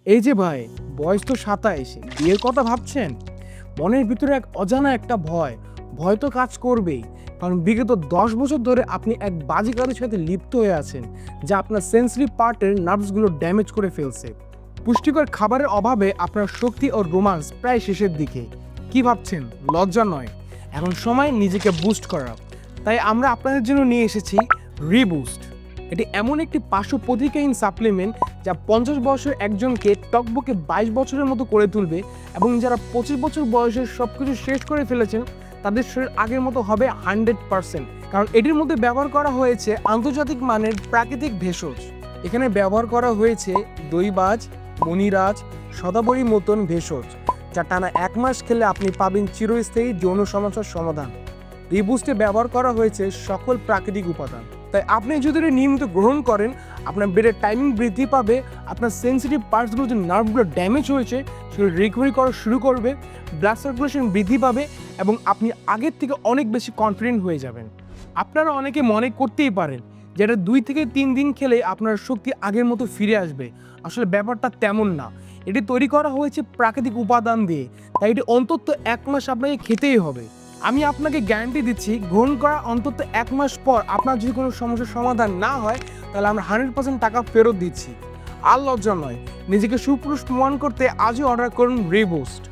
এই যে ভাই, বয়স তো 27, বিয়ের কথা ভাবছেন? মনের ভিতরে এক অজানা একটা ভয়, ভয় তো কাজ করবেই। কারণ বিগত 10 বছর ধরে আপনি এক বাজে কাজের সাথে লিপ্ত হয়ে আছেন, যা আপনার সেন্সিটিভ পার্টের নার্ভসগুলো ড্যামেজ করে ফেলছে। পুষ্টিকর খাবারের অভাবে আপনার শক্তি ও রোমান্স প্রায় শেষের দিকে। কি ভাবছেন? লজ্জা নয়, এখন সময় নিজেকে বুস্ট করা। তাই আমরা আপনাদের জন্য নিয়ে এসেছি রিবুস্ট। এটি এমন একটি পার্শ্ব প্রতিক্রিয়াহীন সাপ্লিমেন্ট যা 50 বছরের একজনকে টকবকে 22 বছরের মতো করে তুলবে, এবং যারা 25 বছর বয়সে সবকিছু শেষ করে ফেলেছেন তাদের শরীর আগের মতো হবে 100%। কারণ এটির মধ্যে ব্যবহার করা হয়েছে আন্তর্জাতিক মানের প্রাকৃতিক ভেষজ। এখানে ব্যবহার করা হয়েছে দইবাজ, মনিরাজ, সদাবরী মতন ভেষজ, যা টানা 1 মাস খেলে আপনি পাবেন চিরস্থায়ী যৌন সমস্যার সমাধান। রিবুস্টে ব্যবহার করা হয়েছে সকল প্রাকৃতিক উপাদান। তাই আপনি যদি এটা নিয়মিত গ্রহণ করেন, আপনার ব্রেনের টাইমিং বৃদ্ধি পাবে, আপনার সেন্সিটিভ পার্টসগুলো যে নার্ভগুলো ড্যামেজ হয়েছে সেগুলো রিকভারি করা শুরু করবে, ব্লাড সার্কুলেশন বৃদ্ধি পাবে, এবং আপনি আগের থেকে অনেক বেশি কনফিডেন্ট হয়ে যাবেন। আপনারা অনেকে মনে করতেই পারেন যেটা 2 থেকে 3 দিন খেলে আপনার শক্তি আগের মতো ফিরে আসবে। আসলে ব্যাপারটা তেমন না। এটি তৈরি করা হয়েছে প্রাকৃতিক উপাদান দিয়ে, তাই এটি অন্তত 1 মাস আপনাকে খেতেই হবে। আমি আপনাকে গ্যারান্টি দিচ্ছি, গ্রহণ করা অন্তত 1 মাস পর আপনার যদি কোনো সমস্যার সমাধান না হয়, তাহলে আমরা 100% টাকা ফেরত দিচ্ছি। আর লজ্জা নয়, নিজেকে সুপুরুষ প্রমাণ করতে আজই অর্ডার করুন রিবুস্ট।